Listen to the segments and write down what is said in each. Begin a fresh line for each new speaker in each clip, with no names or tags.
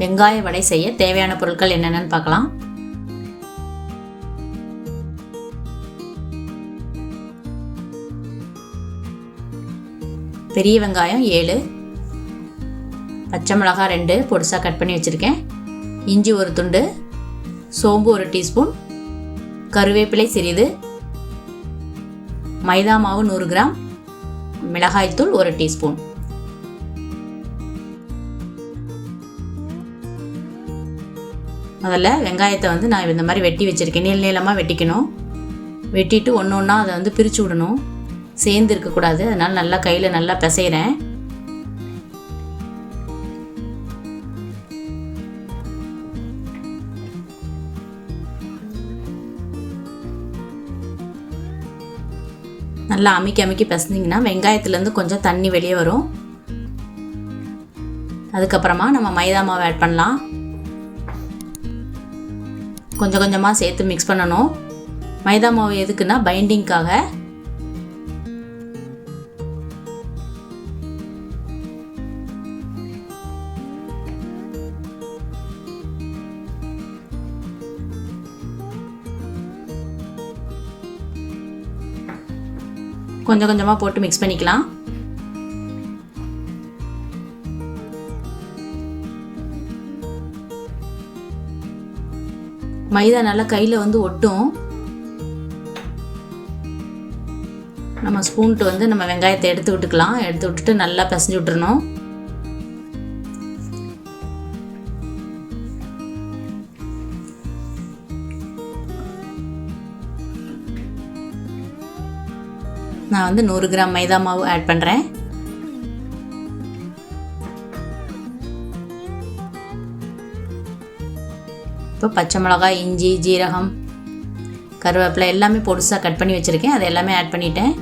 வெங்காய வடை செய்ய தேவையான பொருட்கள் என்னென்னு பார்க்கலாம். பெரிய வெங்காயம் 7, பச்சை மிளகாய் 2 பொடிசாக கட் பண்ணி வச்சுருக்கேன், இஞ்சி 1 துண்டு, சோம்பு 1 டீஸ்பூன், கருவேப்பிலை சிறிது, மைதா மாவு 100 கிராம், மிளகாய்த்தூள் 1 டீஸ்பூன். முதல்ல வெங்காயத்தை நான் இந்த மாதிரி வெட்டி வச்சுருக்கேன். நீளமாக வெட்டிக்கணும். வெட்டிட்டு ஒன்று ஒன்றா அதை பிரித்து விடணும். சேர்ந்து இருக்கக்கூடாது. அதனால் நல்லா கையில் நல்லா பிசைகிறேன். நல்லா அமுக்கி பிசைஞ்சிங்கன்னா வெங்காயத்துலேருந்து கொஞ்சம் தண்ணி வெளியே வரும். அதுக்கப்புறமா நம்ம மைதா மாவு ஆட் பண்ணலாம். கொஞ்சம் கொஞ்சமாக சேர்த்து மிக்ஸ் பண்ணணும். மைதா மாவு எதுக்குன்னா பைண்டிங்காக. கொஞ்சம் கொஞ்சமாக போட்டு மிக்ஸ் பண்ணிக்கலாம். மைதா நல்லா கையில் ஒட்டும். நம்ம ஸ்பூன்ட்டு நம்ம வெங்காயத்தை எடுத்து விட்டுக்கலாம். எடுத்து விட்டுட்டு நல்லா பிசைஞ்சு விட்டுறணும். நான் 100 கிராம் மைதா மாவு ஆட் பண்ணுறேன். இப்போ பச்சை மிளகாய், இஞ்சி, ஜீரகம், கருவேப்பிலை எல்லாமே பொடிசாக கட் பண்ணி வச்சுருக்கேன். அது எல்லாமே ஆட் பண்ணிட்டேன்.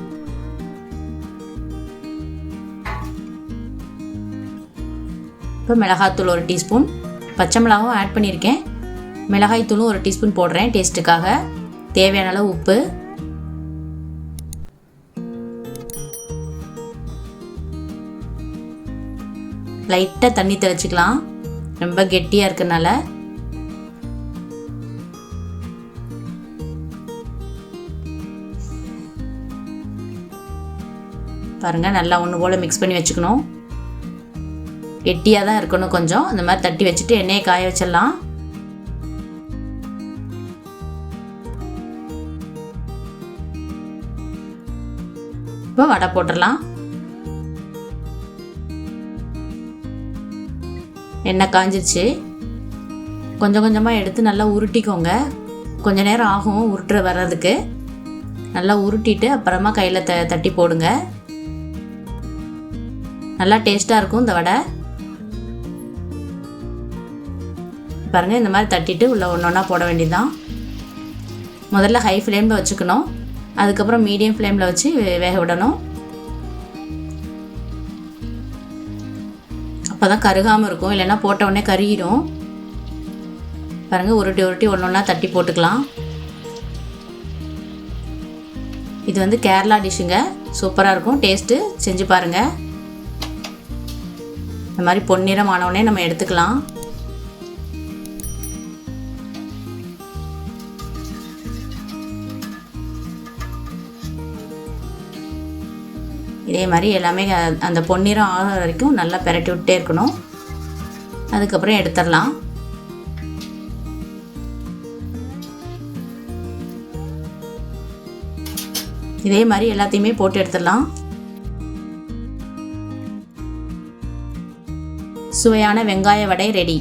இப்போ மிளகாய்த்தூள் 1 டீஸ்பூன், பச்சை மிளகாவும் ஆட் பண்ணியிருக்கேன். மிளகாய்த்தூளும் 1 டீஸ்பூன் போடுறேன் டேஸ்ட்டுக்காக. தேவையான அளவு உப்பு, லைட்டாக தண்ணி தெளிச்சிக்கலாம். ரொம்ப கெட்டியாக இருக்கனால. பாருங்கள், நல்லா ஒன்று போல் மிக்ஸ் பண்ணி வச்சுக்கணும். கெட்டியாக தான் இருக்கணும். கொஞ்சம் இந்த மாதிரி தட்டி வச்சுட்டு எண்ணெயை காய வச்சிடலாம். இப்போ வடை போட்டுடலாம். எண்ணெய் காஞ்சிருச்சு. கொஞ்சம் கொஞ்சமாக எடுத்து நல்லா உருட்டிக்கோங்க. கொஞ்சம் நேரம் ஆகும் உருட்டுற வர்றதுக்கு. நல்லா உருட்டிட்டு அப்புறமா கையில் தட்டி போடுங்க. நல்லா டேஸ்ட்டாக இருக்கும் இந்த வடை. பாருங்கள், இந்த மாதிரி தட்டிட்டு உள்ள ஒன்று ஒன்றா போட வேண்டியதுதான். முதல்ல ஹை ஃப்ளேமில் வச்சுக்கணும். அதுக்கப்புறம் மீடியம் ஃப்ளேமில் வச்சு வேக விடணும். அப்போ தான் கருகாமல் இருக்கும். இல்லைன்னா போட்ட உடனே கருகிடும். பாருங்கள், உருட்டி உருட்டி ஒன்று ஒன்றா தட்டி போட்டுக்கலாம். இது கேரளா டிஷ்ஷுங்க. சூப்பராக இருக்கும் டேஸ்ட்டு. செஞ்சு பாருங்கள். இந்த மாதிரி பொன்னிறம் ஆனவுடனே நம்ம எடுத்துக்கலாம். இதே மாதிரி எல்லாமே அந்த பொன்னிறம் ஆகிற வரைக்கும் நல்லா பெரட்டி விட்டே இருக்கணும். அதுக்கப்புறம் எடுத்துடலாம். இதே மாதிரி எல்லாத்தையுமே போட்டு எடுத்துடலாம். சுவையான வெங்காய வடை ரெடி.